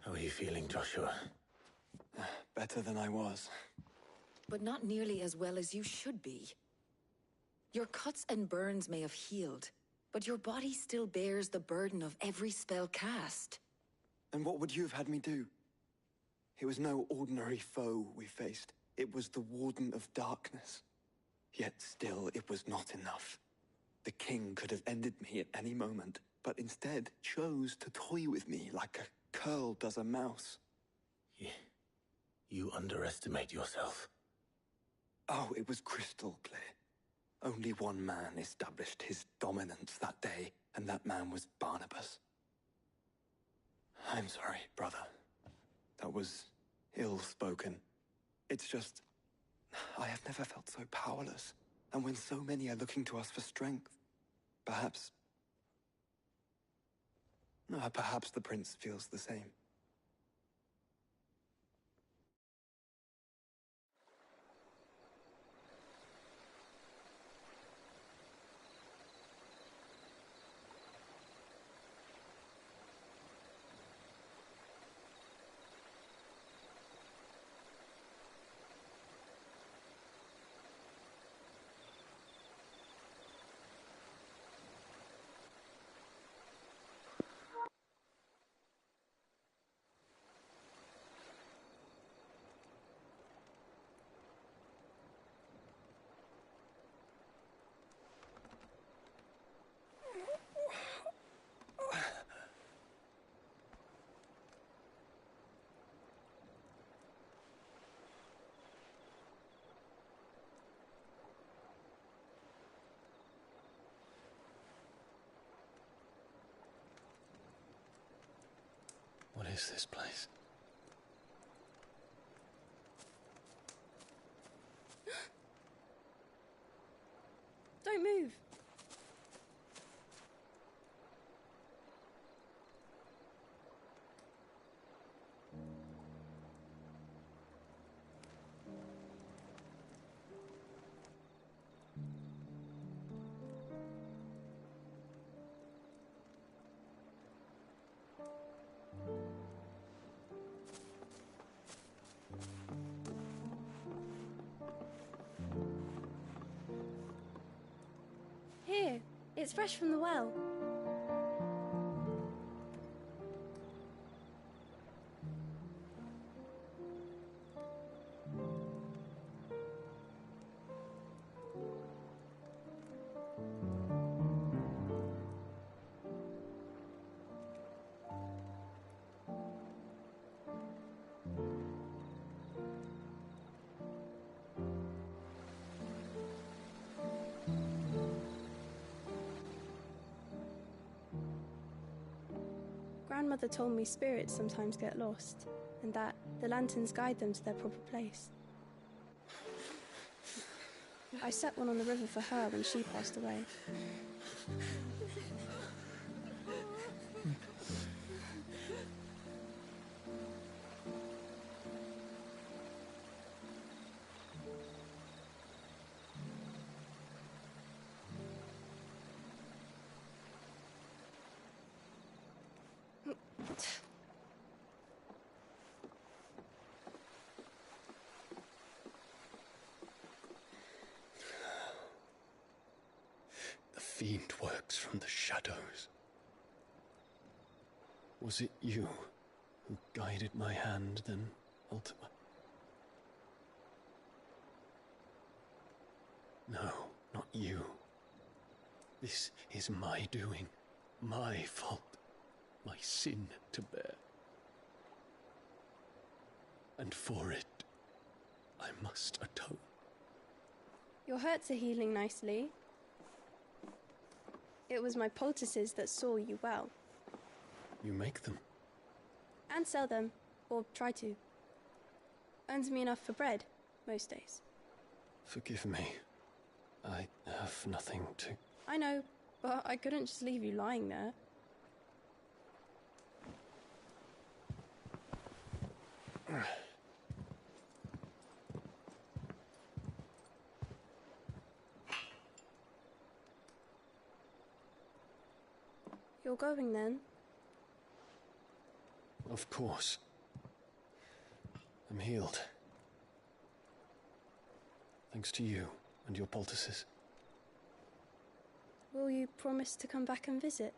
How are you feeling, Joshua? Better than I was. But not nearly as well as you should be. Your cuts and burns may have healed, but your body still bears the burden of every spell cast. And what would you have had me do? It was no ordinary foe we faced. It was the Warden of Darkness. Yet still, it was not enough. The king could have ended me at any moment, but instead chose to toy with me like a curl does a mouse. You underestimate yourself. Oh, it was crystal clear. Only one man established his dominance that day, and that man was Barnabas. I'm sorry, brother. That was ill-spoken. It's just, I have never felt so powerless. And when so many are looking to us for strength, perhaps the prince feels the same. What is this place? Don't move. Here, it's fresh from the well. Grandmother told me spirits sometimes get lost, and that the lanterns guide them to their proper place. I set one on the river for her when she passed away. The fiend works from the shadows. Was it you who guided my hand, then, Ultima? No, not you. This is my doing, my fault, my sin to bear. And for it, I must atone. Your hurts are healing nicely. It was my poultices that saw you well. You make them? And sell them, or try to. Earns me enough for bread, most days. Forgive me. I have nothing to... I know, but I couldn't just leave you lying there. You're going then? Of course. I'm healed. Thanks to you and your poultices. Will you promise to come back and visit?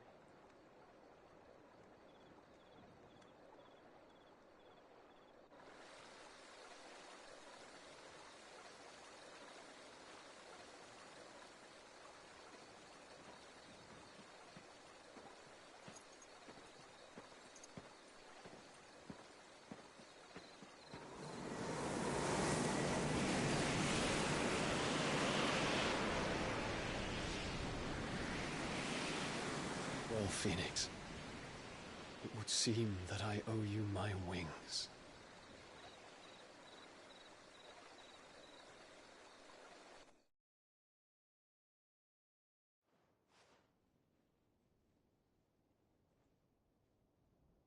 Well, Phoenix, it would seem that I owe you my wings.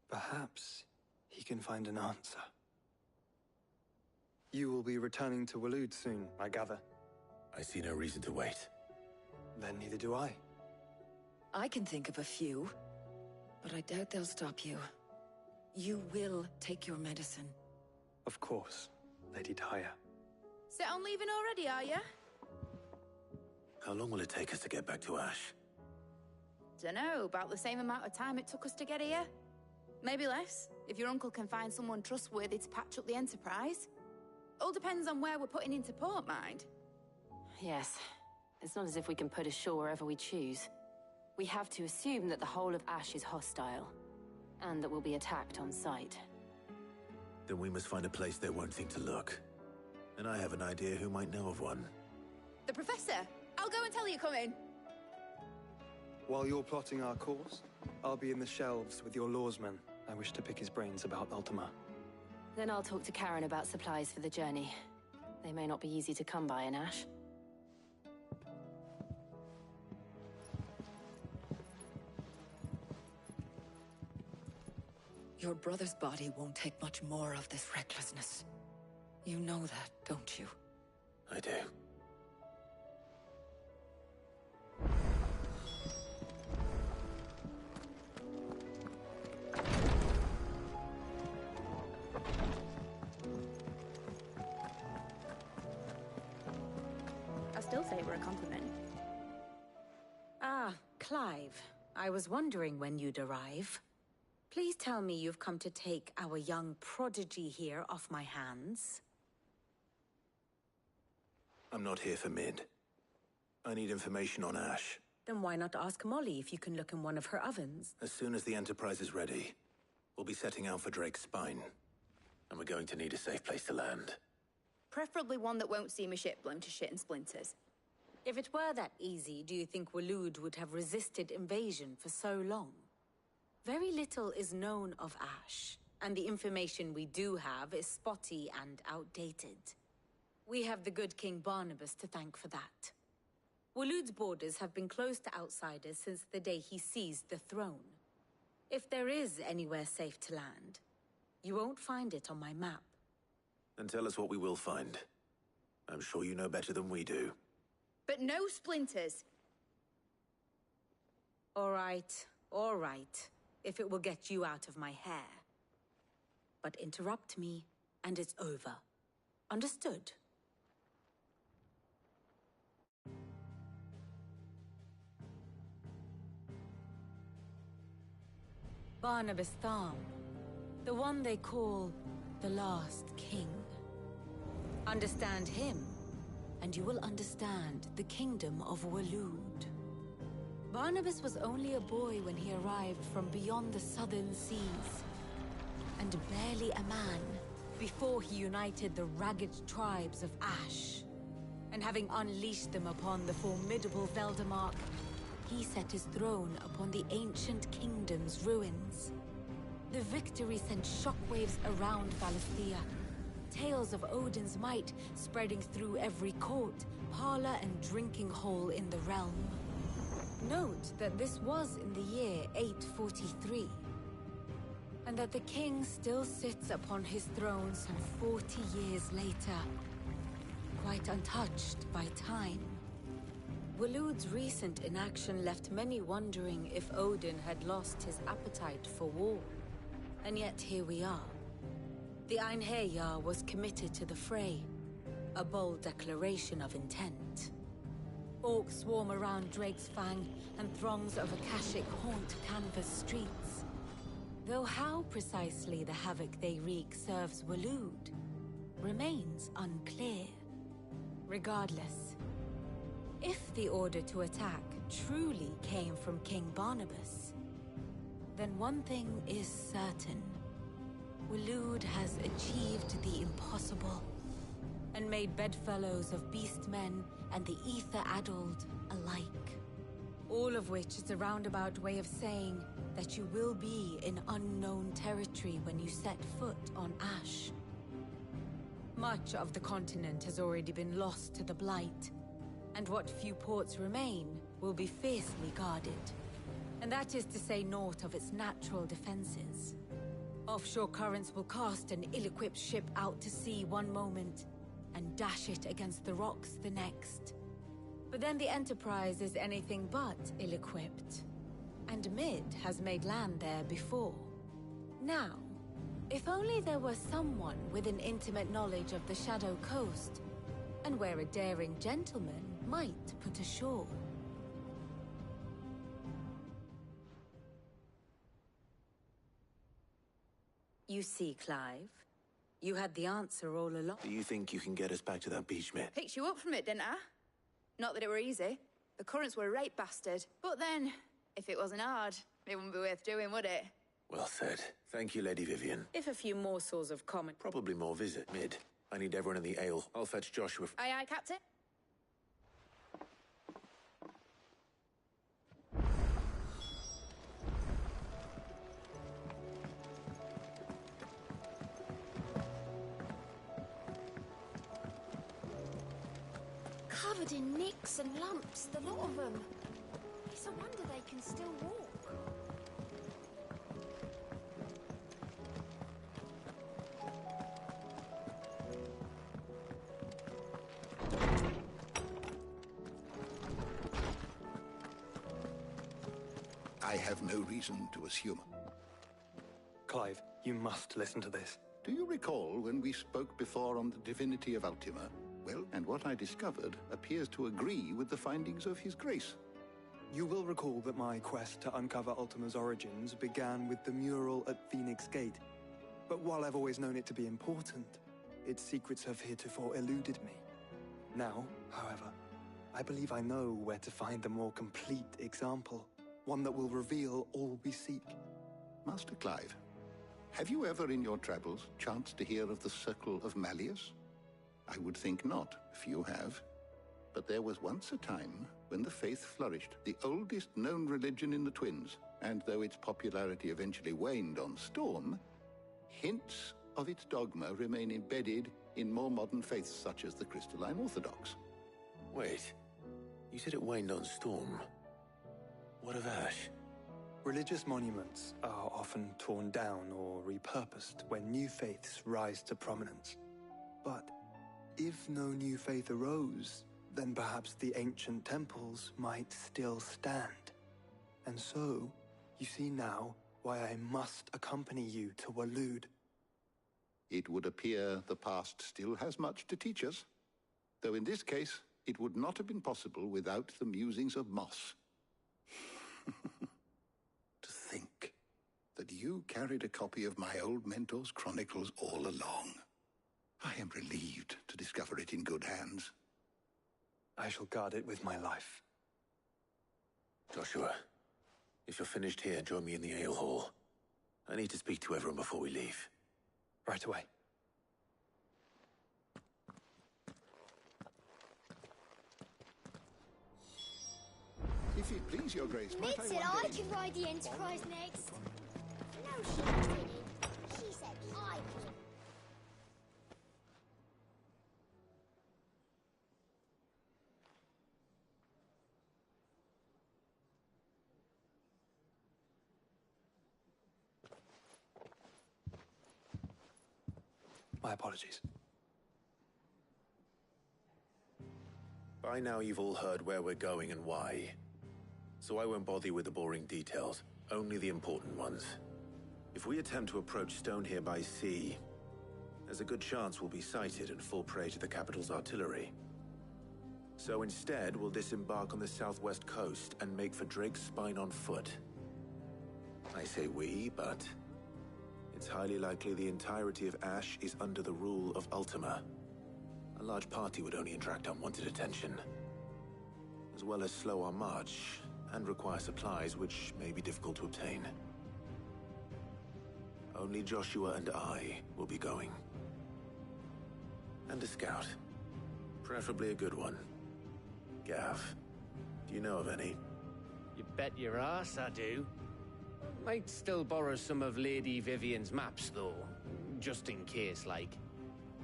Perhaps he can find an answer. You will be returning to Waloed soon, I gather. I see no reason to wait. Then neither do I. I can think of a few, but I doubt they'll stop you. You will take your medicine. Of course, Lady Daya. Set on leaving already, are you? How long will it take us to get back to Ash? Dunno, about the same amount of time it took us to get here. Maybe less, if your uncle can find someone trustworthy to patch up the Enterprise. All depends on where we're putting into port, mind. Yes. It's not as if we can put ashore wherever we choose. We have to assume that the whole of Ash is hostile, and that we'll be attacked on sight. Then we must find a place they won't think to look. And I have an idea who might know of one. The Professor! I'll go and tell you coming! While you're plotting our course, I'll be in the shelves with your lawsman. I wish to pick his brains about Ultima. Then I'll talk to Karen about supplies for the journey. They may not be easy to come by in Ash. Your brother's body won't take much more of this recklessness. You know that, don't you? I do. I still say we're a compliment. Ah, Clive. I was wondering when you'd arrive. Please tell me you've come to take our young prodigy here off my hands. I'm not here for Mid. I need information on Ash. Then why not ask Molly if you can look in one of her ovens? As soon as the Enterprise is ready, we'll be setting out for Drake's Spine. And we're going to need a safe place to land. Preferably one that won't see my ship blown to shit and splinters. If it were that easy, do you think Waloed would have resisted invasion for so long? Very little is known of Ash, and the information we do have is spotty and outdated. We have the good King Barnabas to thank for that. Waloed's borders have been closed to outsiders since the day he seized the throne. If there is anywhere safe to land, you won't find it on my map. Then tell us what we will find. I'm sure you know better than we do. But no splinters! All right. If it will get you out of my hair. But interrupt me, and it's over. Understood? Barnabas Tharm, the one they call the Last King. Understand him, and you will understand the kingdom of Waloed. Barnabas was only a boy when he arrived from beyond the southern seas, and barely a man before he united the ragged tribes of Ash. And having unleashed them upon the formidable Veldamark, he set his throne upon the ancient kingdom's ruins. The victory sent shockwaves around Valisthea, tales of Odin's might spreading through every court, parlor, and drinking hole in the realm. Note that this was in the year 843, and that the king still sits upon his throne some 40 years later, quite untouched by time. Waloed's recent inaction left many wondering if Odin had lost his appetite for war. And yet here we are. The Einherjar was committed to the fray, a bold declaration of intent. Orcs swarm around Drake's Fang, and throngs of Akashic haunt Canvas streets. Though how precisely the havoc they wreak serves Waloed remains unclear. Regardless, if the order to attack truly came from King Barnabas, then one thing is certain. Waloed has achieved the impossible, and made bedfellows of beastmen and the ether-addled alike. All of which is a roundabout way of saying that you will be in unknown territory when you set foot on Ash. Much of the continent has already been lost to the Blight, and what few ports remain will be fiercely guarded. And that is to say naught of its natural defenses. Offshore currents will cast an ill-equipped ship out to sea one moment, and dash it against the rocks the next. But then the Enterprise is anything but ill-equipped. And Mid has made land there before. Now, if only there were someone with an intimate knowledge of the Shadow Coast, and where a daring gentleman might put ashore. You see, Clive, you had the answer all along. Do you think you can get us back to that beach, mate? Picked you up from it, didn't I? Not that it were easy. The currents were a right bastard. But then, if it wasn't hard, it wouldn't be worth doing, would it? Well said. Thank you, Lady Vivian. If a few morsels of common... Probably more visit, Mid. I need everyone in the ale. I'll fetch Joshua. Aye, aye, Captain. Covered in nicks and lumps, the lot of them. It's a wonder they can still walk. I have no reason to assume. Clive, you must listen to this. Do you recall when we spoke before on the divinity of Ultima? Well, and what I discovered appears to agree with the findings of His Grace. You will recall that my quest to uncover Ultima's origins began with the mural at Phoenix Gate. But while I've always known it to be important, its secrets have heretofore eluded me. Now, however, I believe I know where to find the more complete example. One that will reveal all we seek. Master Clive, have you ever in your travels chanced to hear of the Circle of Malleus? I would think not, if you have. But there was once a time when the faith flourished, the oldest known religion in the Twins, and though its popularity eventually waned on Storm, hints of its dogma remain embedded in more modern faiths such as the Crystalline Orthodox. Wait, you said it waned on Storm. What of Ash? Religious monuments are often torn down or repurposed when new faiths rise to prominence. But if no new faith arose, then perhaps the ancient temples might still stand. And so, you see now why I must accompany you to Waloed. It would appear the past still has much to teach us, though in this case, it would not have been possible without the musings of Moss. To think that you carried a copy of my old mentor's chronicles all along. I am relieved to discover it in good hands. I shall guard it with my life. Joshua, if you're finished here, join me in the ale hall. I need to speak to everyone before we leave. Right away. If it please your grace, might Mid said I could ride the Enterprise next. No, she didn't. She said I could. My apologies. By now you've all heard where we're going and why. So I won't bother you with the boring details, only the important ones. If we attempt to approach Stonehere by sea, there's a good chance we'll be sighted and fall prey to the capital's artillery. So instead, we'll disembark on the southwest coast and make for Drake's Spine on foot. I say we, but it's highly likely the entirety of Ash is under the rule of Ultima. A large party would only attract unwanted attention, as well as slow our march and require supplies which may be difficult to obtain. Only Joshua and I will be going. And a scout. Preferably a good one. Gav, do you know of any? You bet your ass I do. Might still borrow some of Lady Vivian's maps, though. Just in case, like.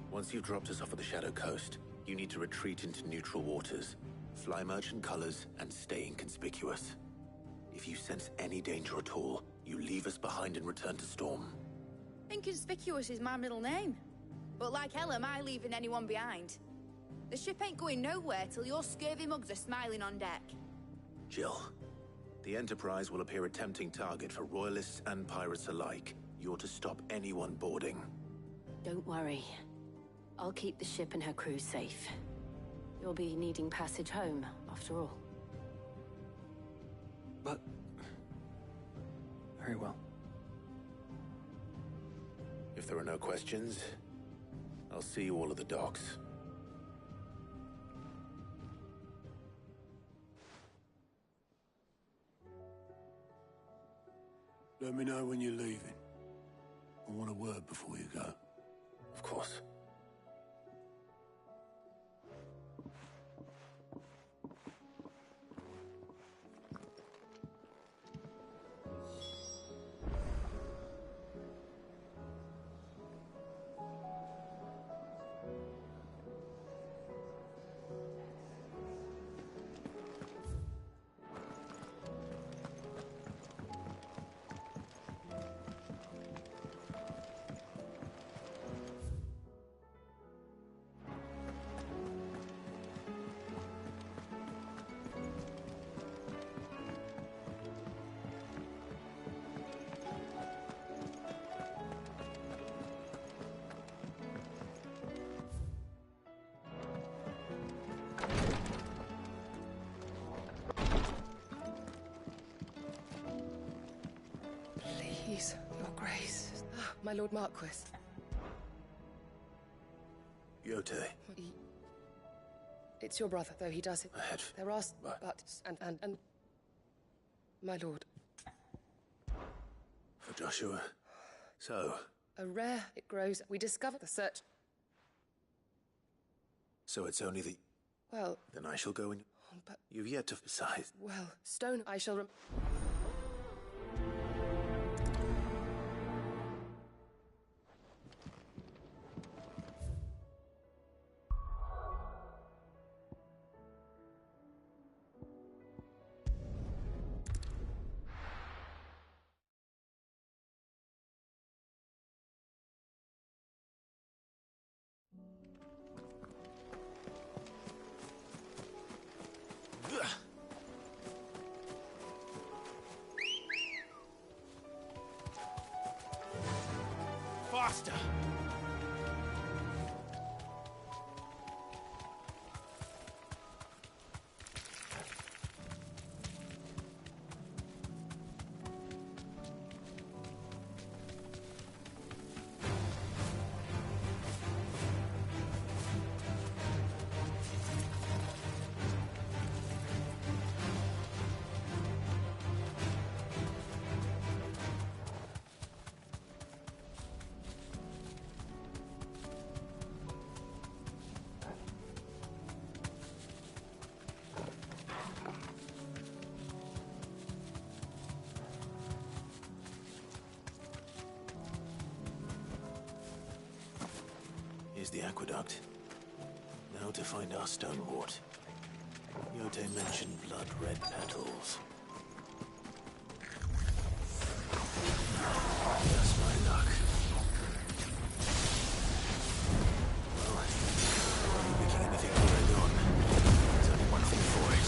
Once you've dropped us off at the Shadow Coast, you need to retreat into neutral waters, fly merchant colors, and stay inconspicuous. If you sense any danger at all, you leave us behind and return to Storm. Inconspicuous is my middle name. But like hell am I leaving anyone behind. The ship ain't going nowhere till your scurvy mugs are smiling on deck. Jill, the Enterprise will appear a tempting target for royalists and pirates alike. You're to stop anyone boarding. Don't worry. I'll keep the ship and her crew safe. You'll be needing passage home, after all. But... very well. If there are no questions, I'll see you all at the docks. Let me know when you're leaving. I want a word before you go. Of course. Please, Your Grace. My Lord Marquis. Yote. It's your brother, though he does it. Ahead. There are but and my lord. For Joshua. So. A rare it grows. We discovered the search. So it's only the... Well... Then I shall go in... But... You've yet to... Besides... Well, Stone, I shall... Faster! Here's the aqueduct. Now to find our stonewort. Yote mentioned blood-red petals. That's my luck. Well, I won't be picking anything all right on. There's only one thing for it.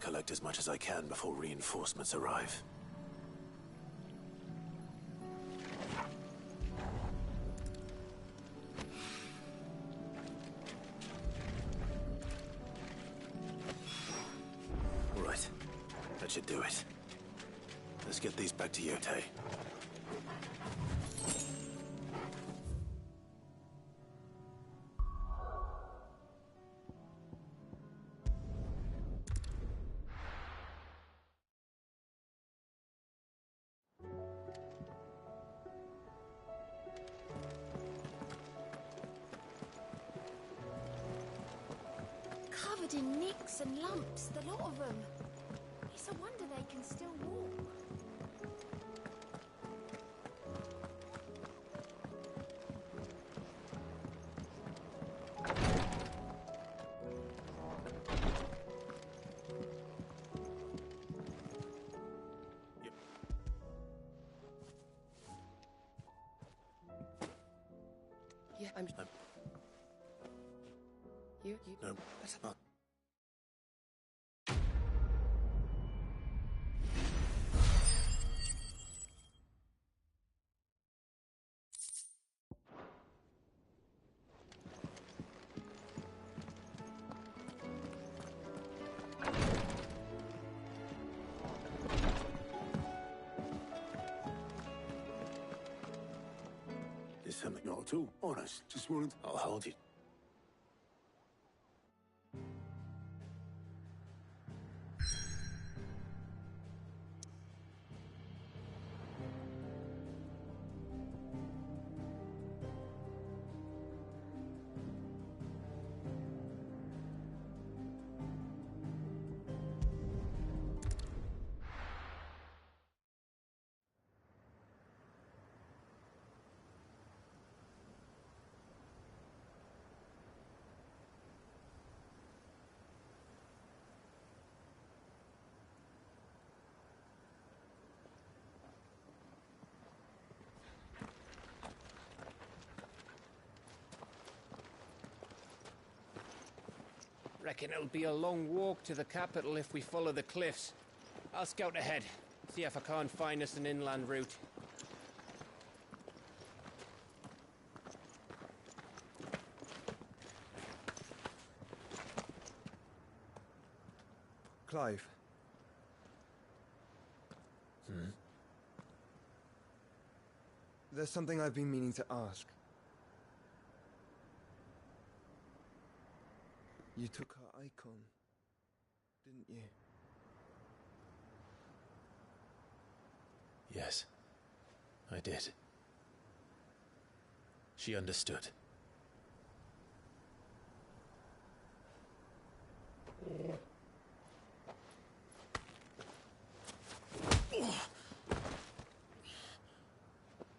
collect as much as I can before reinforcements arrive. All right. That should do it. Let's get these back to Yotei. Covered in nicks and lumps, the lot of them. It's a wonder they can still walk. Yeah, I'm... You... No, Better not. There's something not at all. Honest. Just wanted... I'll hold you. Reckon it'll be a long walk to the capital if we follow the cliffs. I'll scout ahead, see if I can't find us an inland route. Clive. There's something I've been meaning to ask. You took her icon, didn't you? Yes, I did. She understood.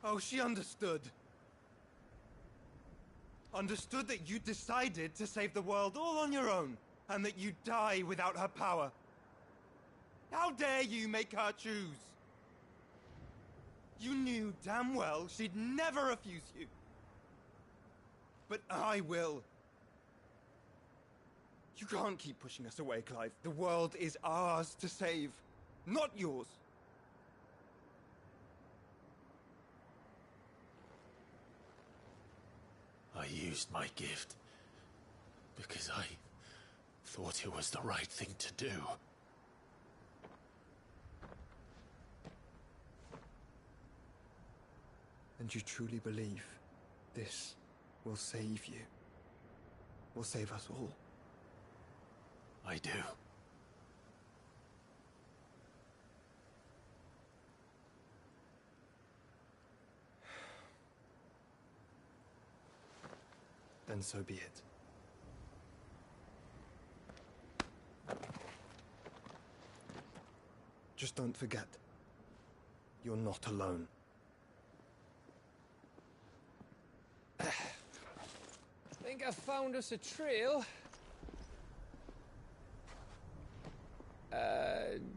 Oh, she understood. Understood that you decided to save the world all on your own, and that you'd die without her power. How dare you make her choose? You knew damn well she'd never refuse you. But I will. You can't keep pushing us away, Clive. The world is ours to save, not yours. I used my gift because I thought it was the right thing to do. And you truly believe this will save you? Will save us all? I do. Then so be it. Just don't forget, you're not alone. Think I found us a trail.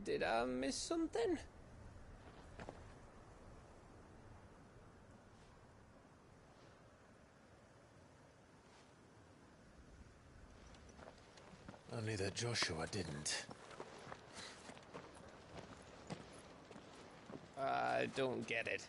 Did I miss something? Only that Joshua didn't. I don't get it.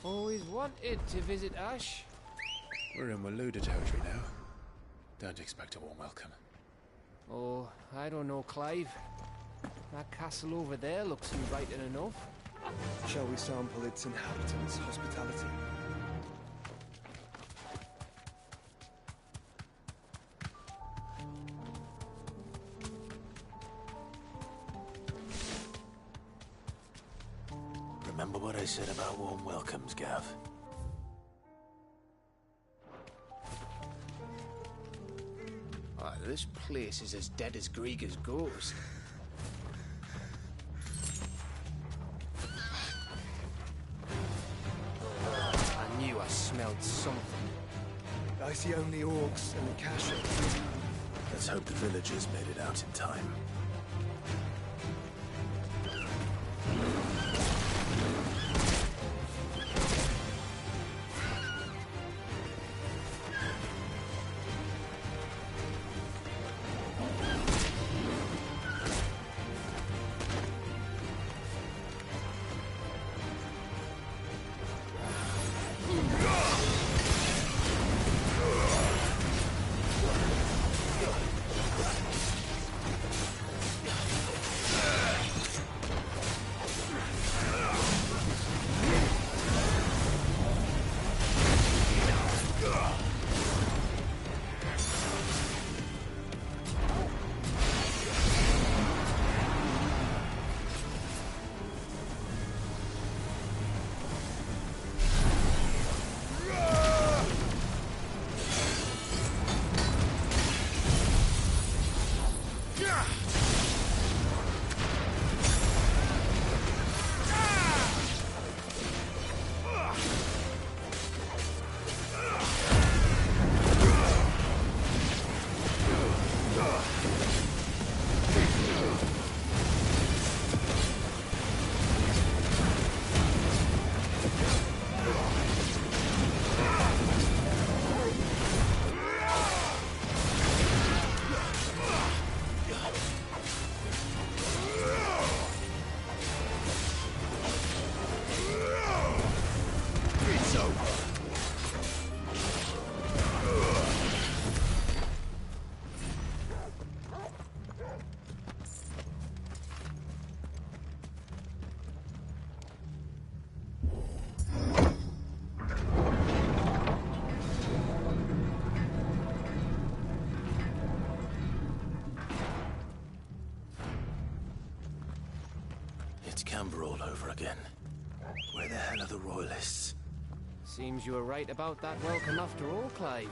Always wanted to visit Ash. We're in Waluda territory now. Don't expect a warm welcome. Oh, I don't know, Clive. That castle over there looks inviting enough. Shall we sample its inhabitants' hospitality? Remember what I said about warm welcomes, Gav? Oh, this place is as dead as Greagor's ghost. I knew I smelled something. I see only orcs and Kasha. Let's hope the villagers made it out in time. It's Camber all over again. Where the hell are the Royalists? Seems you were right about that welcome after all, Clive.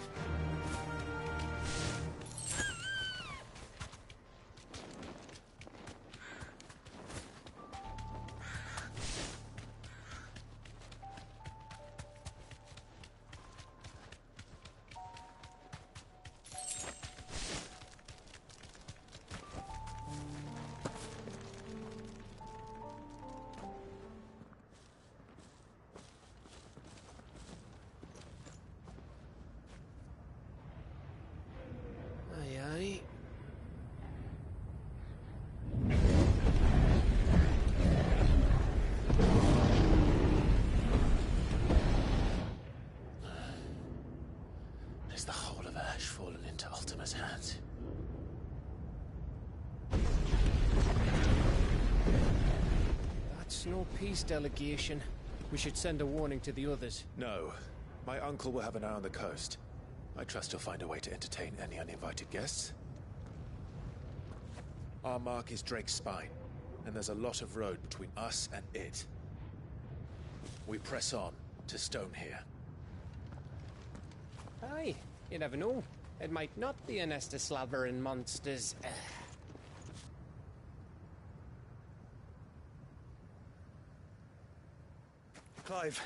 Is the whole of Ash fallen into Ultima's hands? That's no peace delegation. We should send a warning to the others. No. My uncle will have an eye on the coast. I trust he'll find a way to entertain any uninvited guests. Our mark is Drake's Spine, and there's a lot of road between us and it. We press on to Stonehere. Aye, you never know. It might not be a nest of slavering monsters. Clive,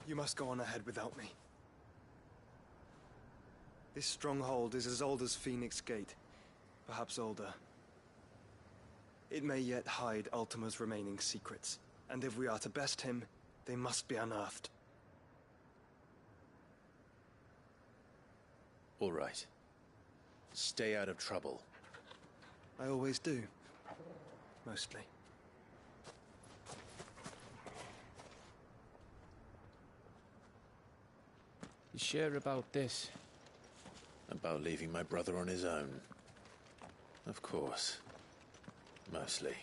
you must go on ahead without me. This stronghold is as old as Phoenix Gate, perhaps older. It may yet hide Ultima's remaining secrets, and if we are to best him, they must be unearthed. All right. Stay out of trouble. I always do. Mostly. You sure about this? About leaving my brother on his own? Of course. Mostly.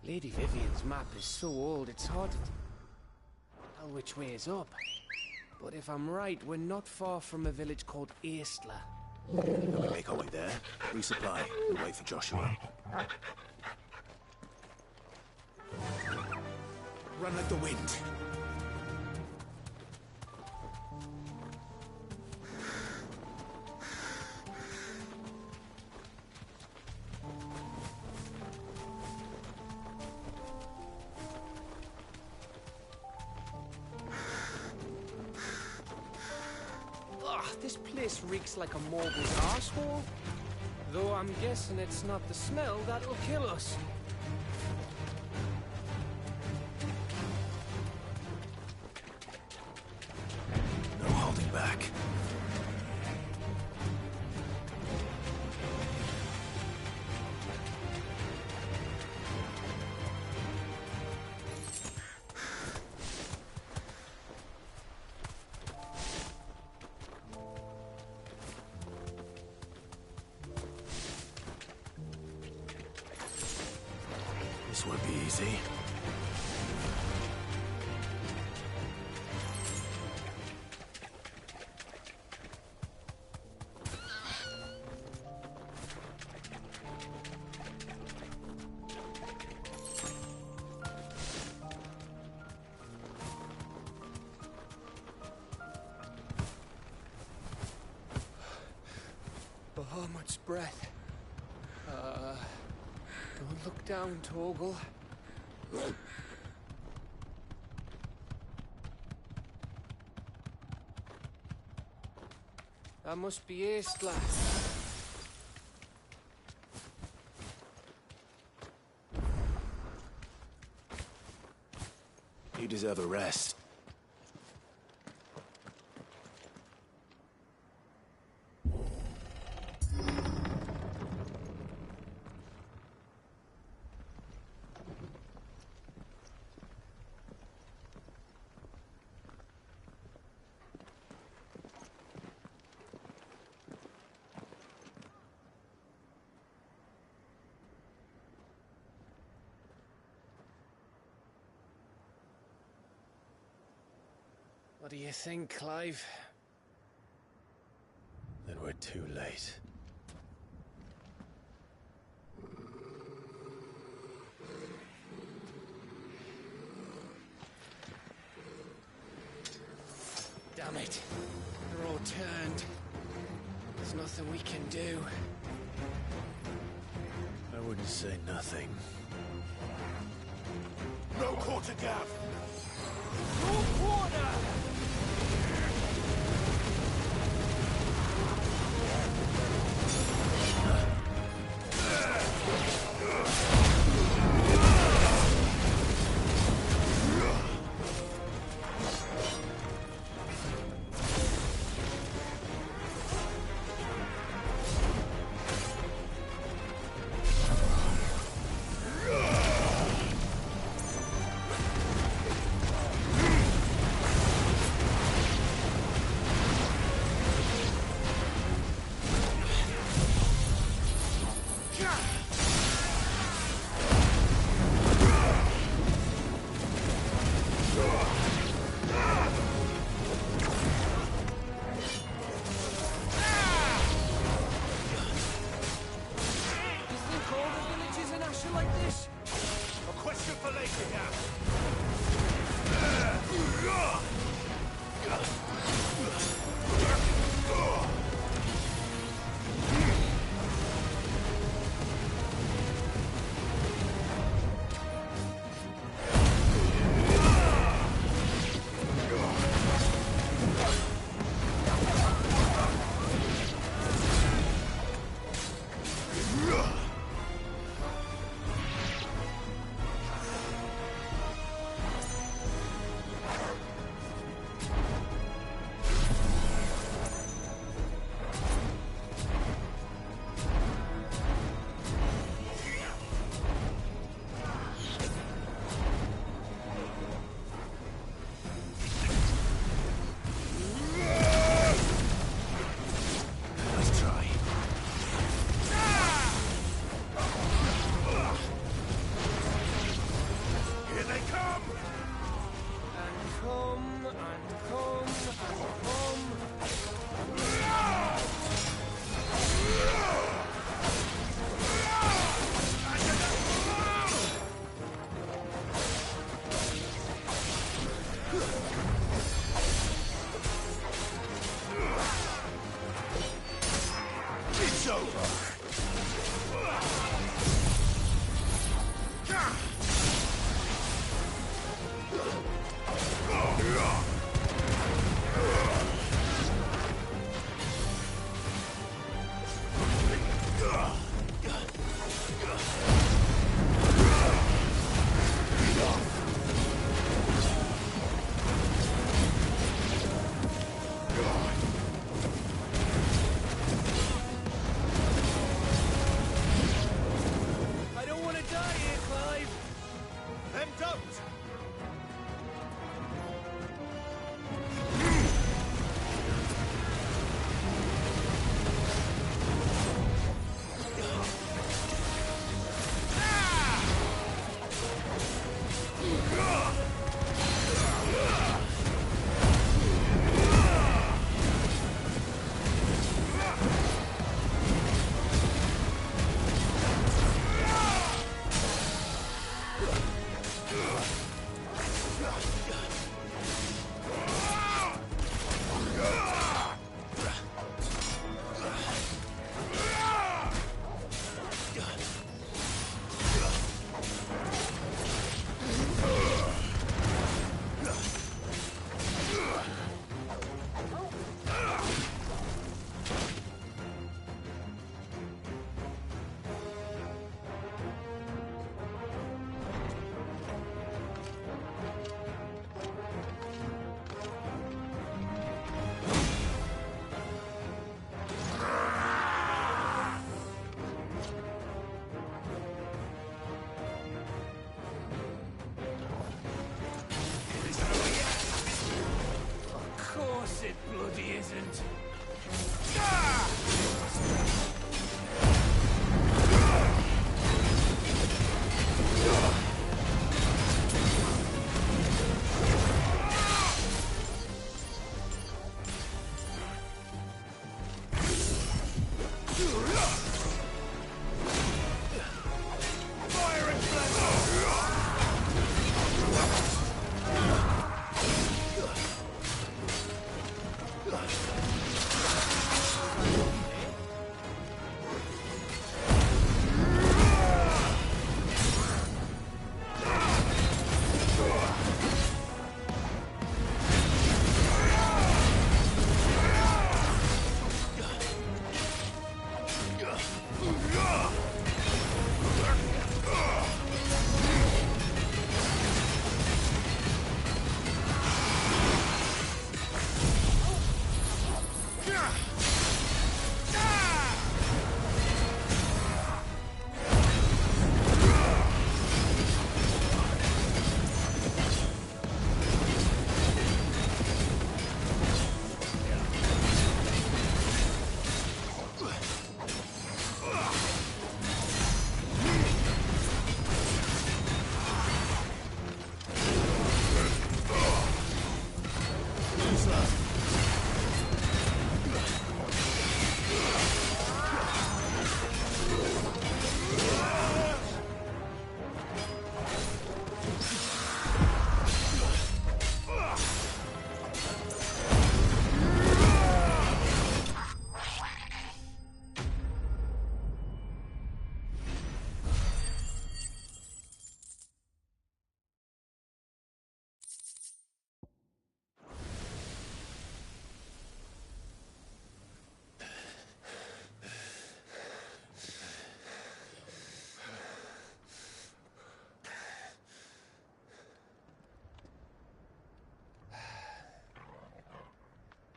Lady Vivian's map is so old it's hard to tell which way is up. But if I'm right, we're not far from a village called Aestla. We make our way there, resupply, and wait for Joshua. Run like the wind. This place reeks like a morbid's arsehole. Though I'm guessing it's not the smell that'll kill us. No holding back. This won't be easy. Bahamut's breath. Don't look down, Torgal. That must be Aestla. You deserve a rest. What do you think, Clive? Then we're too late. Damn it. They're all turned. There's nothing we can do. I wouldn't say nothing. No quarter gap! No quarter! come, and come, and come. It's over. I don't want to die here, Clive. Then don't! Of course it bloody isn't. Fire and flash!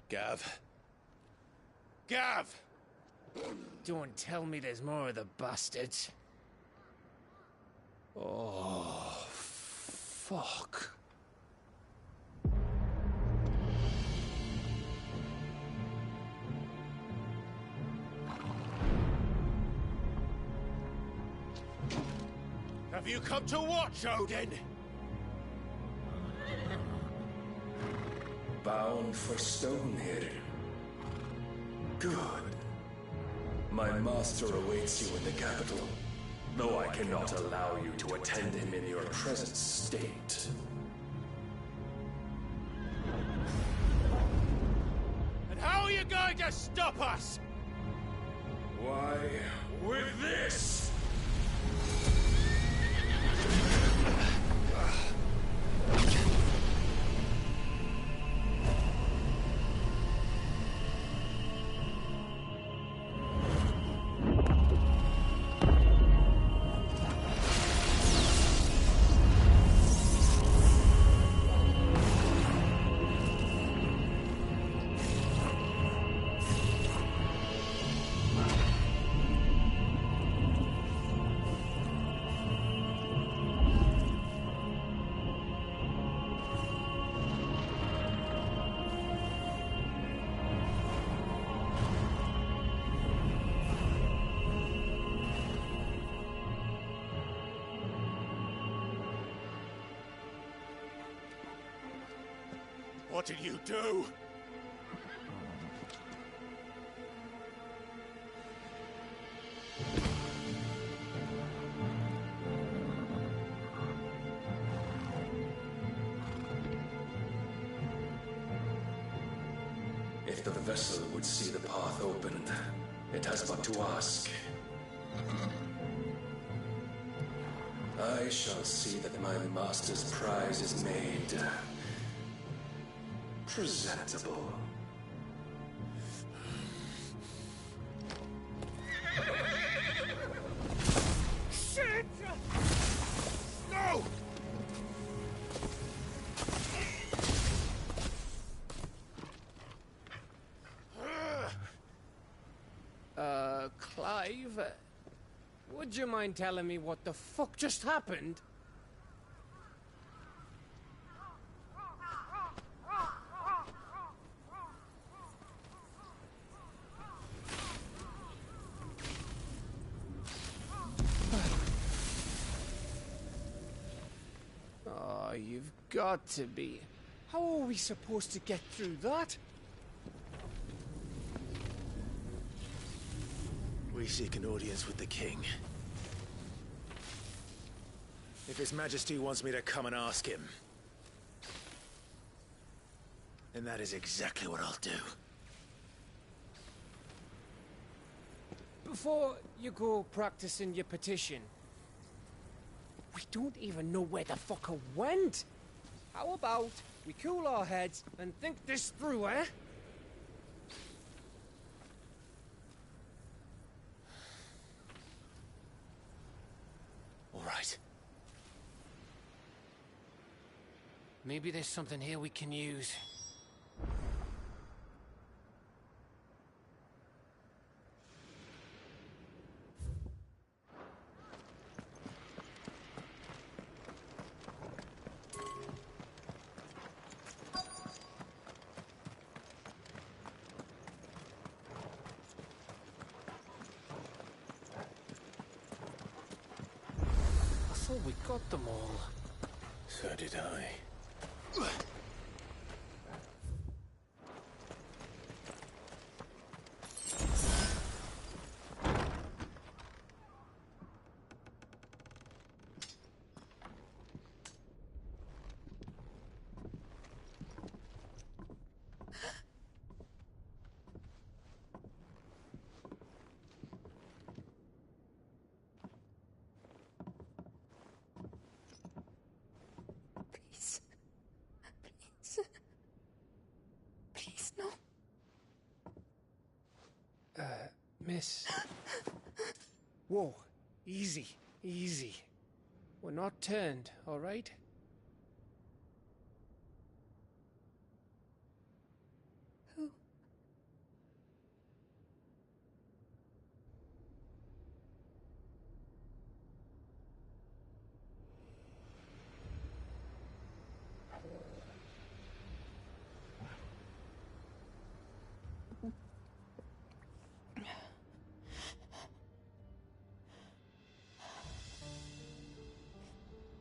Gav. Gav! Don't tell me there's more of the bastards. Oh, fuck. Have you come to watch, Odin? bound for Stonehaven. Good. My master awaits you in the capital, though I cannot allow you to attend him in your present state. And how are you going to stop us? Why, with this! What did you do? If the vessel would see the path opened, it has but to ask. I shall see that my master's prize is made presentable. Shit! No! Clive, would you mind telling me what the fuck just happened? Oh, you've got to be. How are we supposed to get through that? We seek an audience with the king. If His Majesty wants me to come and ask him, then that is exactly what I'll do. Before you go practicing your petition, we don't even know where the fucker went. How about we cool our heads and think this through, eh? All right. Maybe there's something here we can use. I thought we got them all. So did I. Please, no. Miss. Whoa, easy, easy. We're not turned, all right? Who?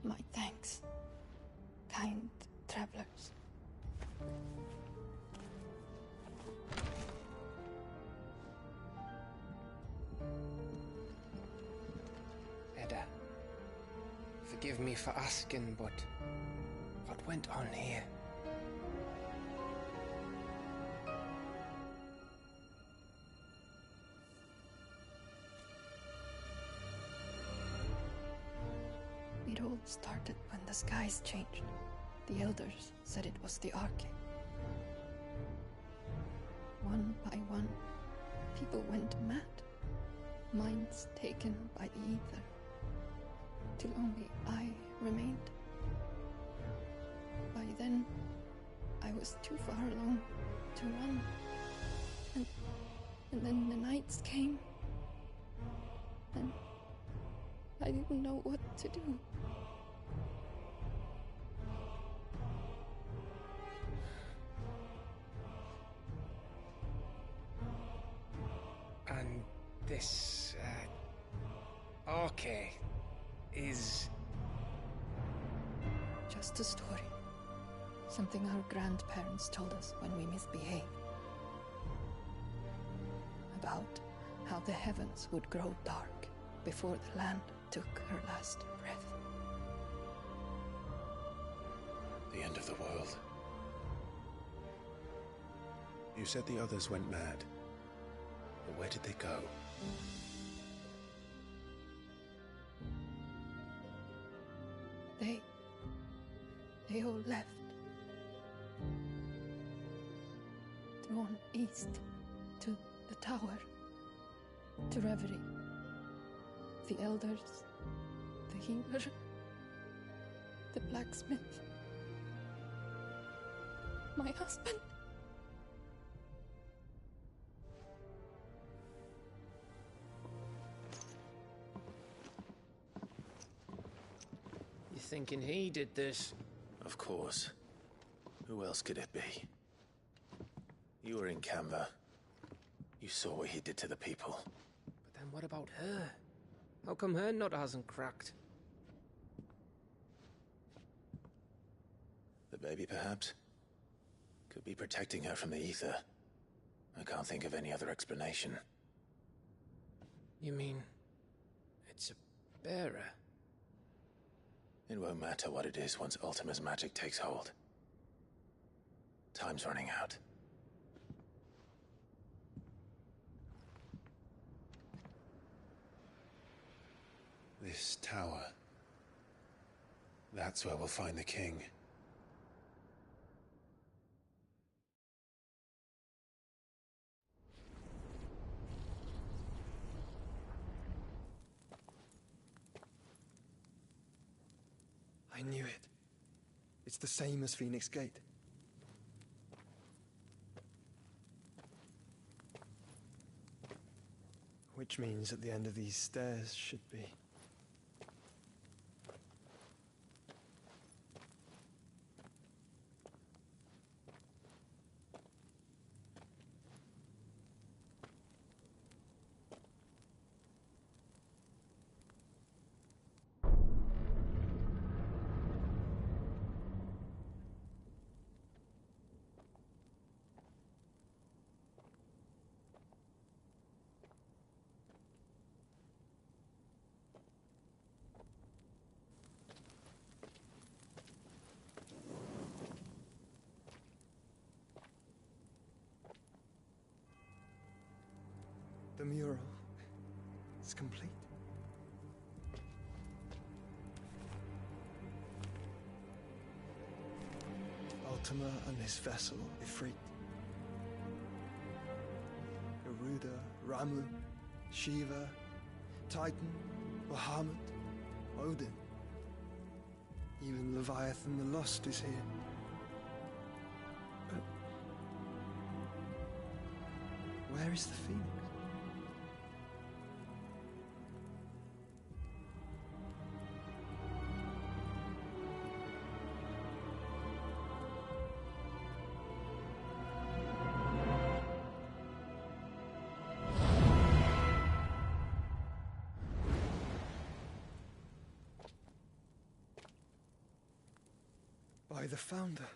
My thanks, kind travelers. Forgive me for asking, but what went on here? It all started when the skies changed. The elders said it was the Arche. One by one, people went mad. Minds taken by the ether. Till only I remained. By then, I was too far along to run. And then the nights came. And I didn't know what to do. And this, Arche is... Just a story. Something our grandparents told us when we misbehaved. About how the heavens would grow dark before the land took her last breath. The end of the world. You said the others went mad. But where did they go? They all left. Drawn east to the tower, to Reverie. The elders, the healer, the blacksmith, my husband. You thinking he did this? Of course. Who else could it be? You were in Canva. You saw what he did to the people. But then what about her? How come her nut hasn't cracked? The baby, perhaps? Could be protecting her from the ether. I can't think of any other explanation. You mean... it's a bearer? It won't matter what it is once Ultima's magic takes hold. Time's running out. This tower. That's where we'll find the king. I knew it. It's the same as Phoenix Gate. Which means at the end of these stairs should be... The mural is complete. Ultima and his vessel, Ifrit. Garuda, Ramu, Shiva, Titan, Bahamut, Odin. Even Leviathan the Lost is here. But where is the Phoenix? By the Founder.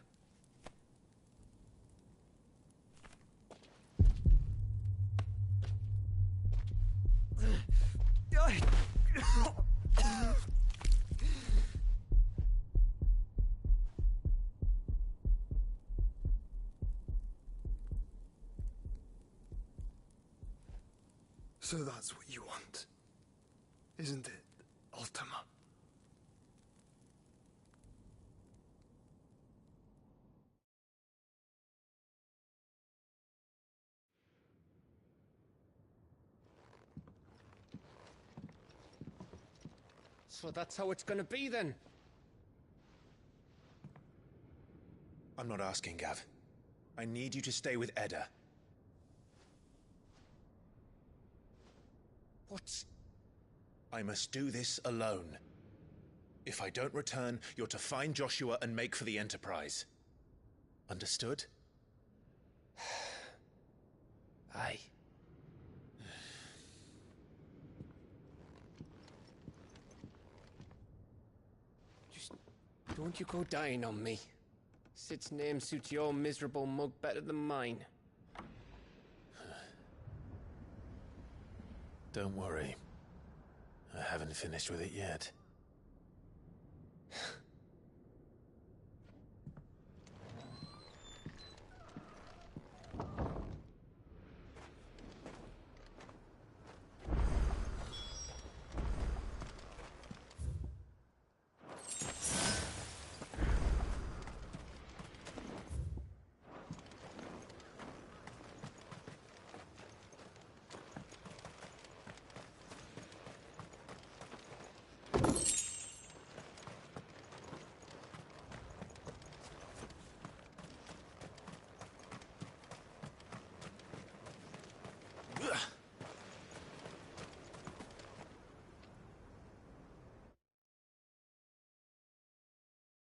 So that's what you want, isn't it, Ultima? So that's how it's gonna be then? I'm not asking, Gav. I need you to stay with Edda. What? I must do this alone. If I don't return, you're to find Joshua and make for the Enterprise. Understood? Aye. Just don't you go dying on me. Sid's name suits your miserable mug better than mine. Don't worry. I haven't finished with it yet.